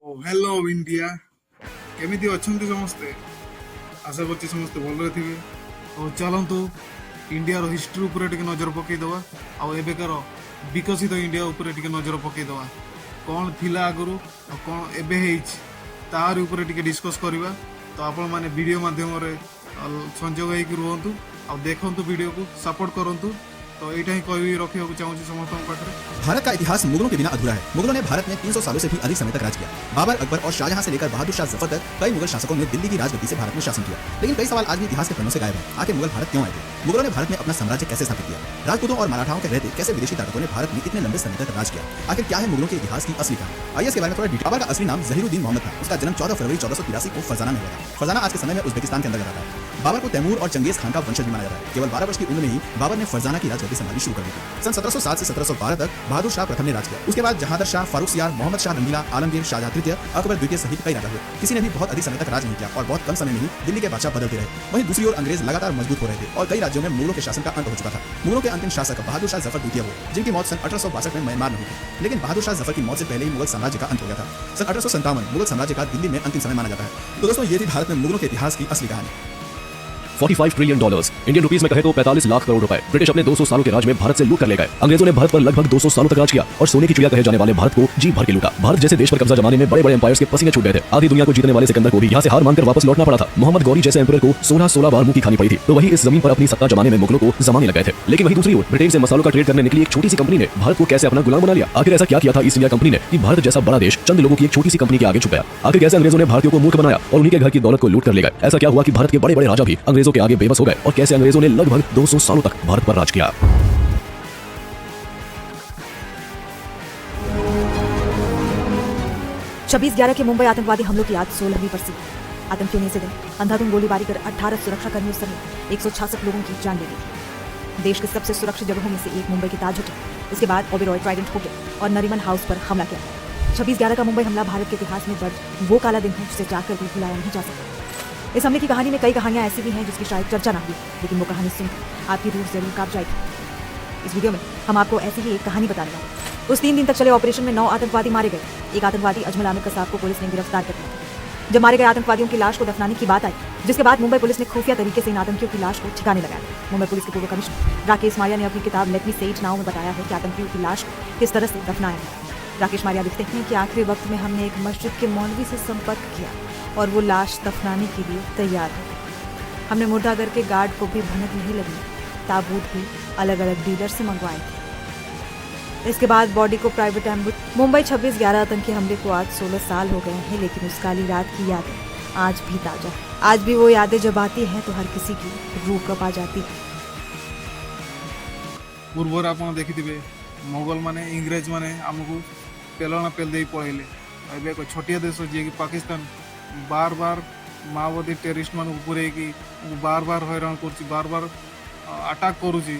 ଓ hello India, କେମିତି ଅଛନ୍ତି ସମସ୍ତେ? ଆଶା କରୁଛି ସମସ୍ତେ ଭଲରେ ଥିବେ। ଆଉ ଚାଲନ୍ତୁ ଇଣ୍ଡିଆର ହିଷ୍ଟ୍ରି ଉପରେ ଟିକେ ନଜର ପକାଇଦେବା, ଆଉ ଏବେକାର ବିକଶିତ ଇଣ୍ଡିଆ ଉପରେ ଟିକେ ନଜର ପକାଇଦେବା। କ'ଣ ଥିଲା ଆଗରୁ ଆଉ କ'ଣ ଏବେ ହେଇଛି ତାରି ଉପରେ ଟିକେ ଡିସ୍କସ୍ କରିବା। ତ ଆପଣମାନେ ଭିଡ଼ିଓ ମାଧ୍ୟମରେ ସଂଯୋଗ ହେଇକି ରୁହନ୍ତୁ ଆଉ ଦେଖନ୍ତୁ, ଭିଡ଼ିଓକୁ ସପୋର୍ଟ କରନ୍ତୁ। तो यही कही रखा चाहूँगी समस्त पाखे। भारत का इतिहास मुगलों के बिना अधूरा है। मुगलों ने भारत में 300 सालों से भी अधिक समय तक राज किया। बाबर, अकबर और शाहजहां से लेकर बहादुर शाह जफर तक कई मुगल शासकों ने दिल्ली की राजगद्दी से भारत में शासन किया। लेकिन कई सवाल आज भी इतिहास के पन्नों से गायब हैं। आखिर मुगल भारत क्यों आए थे? मुगलों ने भारत में अपना साम्राज्य कैसे स्थापित किया? राजपूतों और मराठाओं के रहते कैसे विदेशी ताकतों ने भारत में इतने लंबे समय तक राज किया? आखिर क्या है मुगलों के इतिहास की असली कहानी? आइए इसके बारे में थोड़ा डिटेल। बाबर का असली नाम जहीरुद्दीन मोहम्मद था। उसका जन्म 14 फरवरी 1483 को फरजाना में हुआ था। फरजाना आज के समय में उज्बेकिस्तान के अंदर आता है। बाबर को तैमूर और चंगेज खान का वंशज भी माना जाता है। केवल 12 वर्ष की उम्र में ही बाबर ने फरजाना की राजगद्दी संभालनी शुरू कर दी थी। सन 1707 से 1712 तक बहादुर शाह प्रथम ने राज किया। उसके बाद जहांदर शाह, फारूक सियार, मोहम्मद शाह रंगीला, आलमगीर, शाहजहां तृतीय, अकबर द्वितीय सहित कई राजा हुए। किसी ने भी बहुत अधिक समय तक राज नहीं किया और बहुत कम समय में ही दिल्ली के बादशाह बदलते रहे। वहीं दूसरी ओर अंग्रेज लगातार मजबूत हो रहे थे और कई राज्यों में मुगलों के शासन का अंत हो चुका था। मुगलों के अंतिम शासक बहादुर शाह जफर द्वितीय हुए, जिनकी मौत सन 1862 में म्यांमार में हुई थी। लेकिन बहादुर शाह जफर की मौत से पहले ही मुगल साम्राज्य का अंत हो गया था। सन 1857 मुगल साम्राज्य का दिल्ली में अंतिम समय माना जाता है। तो दोस्तों, ये थी भारत में मुगलों के इतिहास की असली कहानी। $45 ट्रिलियन इंडियन रुपीस में कहे तो 45 लाख करोड़ रुपए ब्रिटिश अपने 200 सालों के राज में भारत से लूट कर ले गए। अंग्रेजों ने भारत पर लगभग 200 सालों तक राज किया और सोने की चिड़िया कहे जाने वाले भारत को जी भर के लूटा। भारत जैसे देश पर कब्जा जमाने में बड़े बड़े एम्पायर्स के पसीने छूट गए थे। आधी दुनिया को जीतने वाले सिकंदर को भी यहाँ से हार मानकर वापस लौटना पड़ा था। मोहम्मद गौरी जैसे एम्परर को 16 बार मुंह की खानी पड़ी थी। तो वही इस जमीन पर अपनी सत्ता जमाने में मुगलों को जमाने लगे थे। लेकिन वही दूसरी ओर ब्रिटेन से मसालों का ट्रेड करने निकली एक छोटी सी कंपनी ने भारत को कैसे अपना गुलाम बना लिया। आखिर ऐसा क्या किया था ईस्ट इंडिया कंपनी ने कि भारत जैसा बड़ा देश चंद लोगों की एक छोटी सी कंपनी के आगे झुक गया? आखिर कैसे अंग्रेजों ने भारतीयों को मूर्ख बनाया और उन्हीं के घर की दौलत को लूट कर ले गए? ऐसा क्या हुआ कि भारत के बड़े बड़े राजा भी अंग्रेजों के आगे बेबस हो गए और कैसे अंग्रेजों ने लगभग 200 सालों तक भारत पर राज किया? 26/11 के मुंबई आतंकवादी हमलों की आज 16वीं बरसी। आतंकियों ने इस दिन अंधाधुंध गोलीबारी कर 18 सुरक्षाकर्मियों समेत 166 लोगों की जान ले ली। देश की सबसे सुरक्षित जगहों में से एक मुंबई के ताज होटल, इसके बाद ओबेरॉय ट्राइडेंट होटल और नरीमन हाउस पर हमला किया। 26/11 का मुंबई हमला भारत के इतिहास में दर्ज वो काला दिन है जिसे जाकर भी भुलाया नहीं जा सकता। इस हमले की कहानी में कई कहानियां ऐसी भी हैं जिसकी शायद चर्चा ना हुई, लेकिन वो कहानी सुनकर आपकी रूह जरूर कांप जाएगी। इस वीडियो में हम आपको ऐसी ही एक कहानी बता रहे हैं। उस 3 दिन तक चले ऑपरेशन में 9 आतंकवादी मारे गए। एक आतंकवादी अजमल आमिर कसाब को पुलिस ने गिरफ्तार कर लिया। जब मारे गए आतंकवादियों की लाश को दफनाने की बात आई, जिसके बाद मुंबई पुलिस ने खुफिया तरीके से इन आतंकियों की लाश को ठिकाने लगाया। मुंबई पुलिस के पूर्व कमिश्नर राकेश मारिया ने अपनी किताब लेट मी से इट नाउ में बताया है कि आतंकियों की लाश को किस तरह से दफनाया गया। राकेश मारिया लिखते हैं कि आखिरी वक्त में हमने एक मस्जिद के मौलवी से संपर्क किया और वो लाश दफनाने के लिए तैयार हो। हमने मुर्दाघर के गार्ड को भी भनक नहीं लगी। ताबूत भी अलग अलग डीलर से मंगवाए थे। इसके बाद बॉडी को प्राइवेट एम्बुलेंस। मुंबई 26/11 आतंकी हमले को आज 16 साल हो गए हैं, लेकिन उस काली रात की यादें आज भी ताजा है। आज भी वो यादें जब आती हैं तो हर किसी की रूह कपा जाती है। पूर्वर आप देखिथे मोगल माने इंग्रेज माने आमको पेलना पेल दे पड़े। अब एक छोटिया देश जी कि पाकिस्तान बार बार माओवादी टेरिस्ट मान पूरे बार बार हैरान कर बार बार अटाक करुच्ची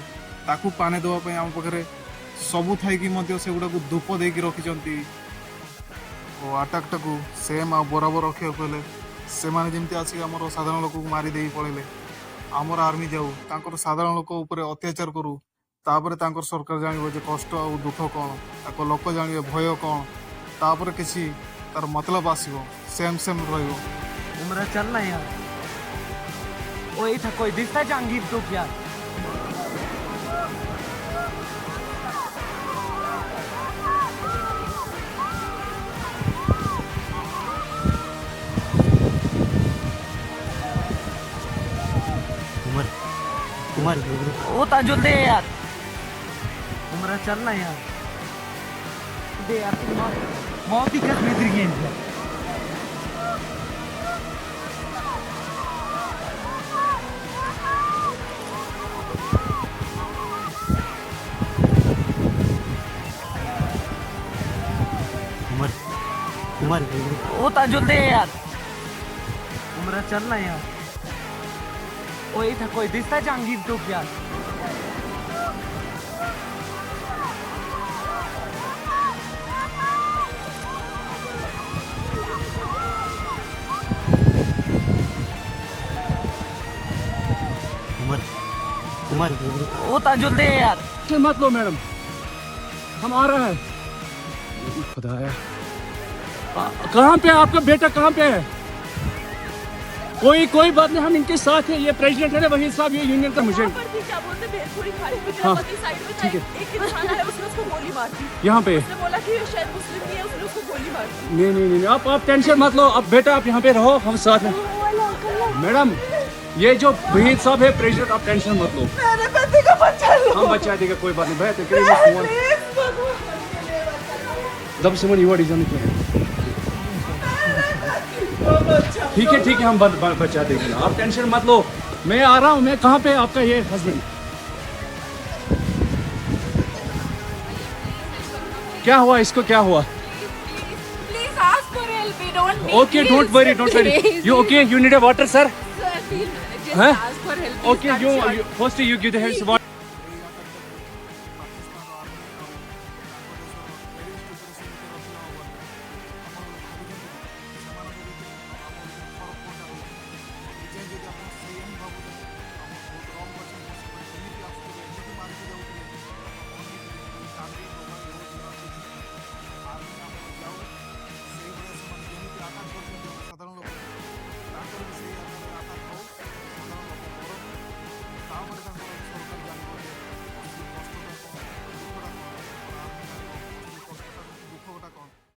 ताकू पाने देवाई आम पाखे सबू थी से गुड़ा धूप दे रखी अटाक टाक सेम आ बराबर रखा कहले से जमी आसिक आम साधारण लोक मारिदे पड़े। आमर आर्मी जाऊ तर साधारण लोक अत्याचार करूँ तापर सरकार जान कष्ट आ दुख कौन लोक जान भय कौन तापर किसी तार मतलब आसो सेम सेम रही। उम्र चल ना यार, वही था कोई दिखता जहांगीर तो क्या? उम्र उम्र वो था जो दे यार, उम्र चल ना यार, दे यार मौत ही कसम इधर गई। उम्र वो था जो दे यार, उम्र चल ना यार, वही था कोई दिखता जहांगीर तो क्या? उम्र उम्र वो था जो दे यार। मत लो मैडम, हम आ रहे हैं। खुदाया कहाँ पे है आपका बेटा, कहाँ पे है? कोई बात नहीं, हम इनके साथ हैं। ये प्रेसिडेंट है ना वहीद साहब, ये यूनियन का मुझे। क्या बोलते भेलपुरी खाड़ी हाँ, साइड में ठीक है। एक इंसान आया, उसने उसको गोली मार दी। यहाँ पे उसने बोला कि ये शायद मुस्लिम नहीं है, उसने उसको गोली मार दी। नहीं, आप टेंशन मत लो। अब बेटा आप यहाँ पे रहो, हम साथ में। मैडम ये जो वहीद साहब है प्रेसिडेंट, आप टेंशन मत लो। मेरे बेटे का बच्चा लो। हम बचा देगा, कोई बात नहीं। भैया जब समझ युवा डिजाइन ठीक है, हम बचा देंगे, आप टेंशन मत लो। मैं आ रहा हूँ। मैं कहाँ पे आपका ये हस्बैंड? क्या हुआ इसको, क्या हुआ? Please ask for help. We don't need Okay, don't worry. You okay? You need a water, sir? Just Huh? ask for help. Okay, you first you give the help.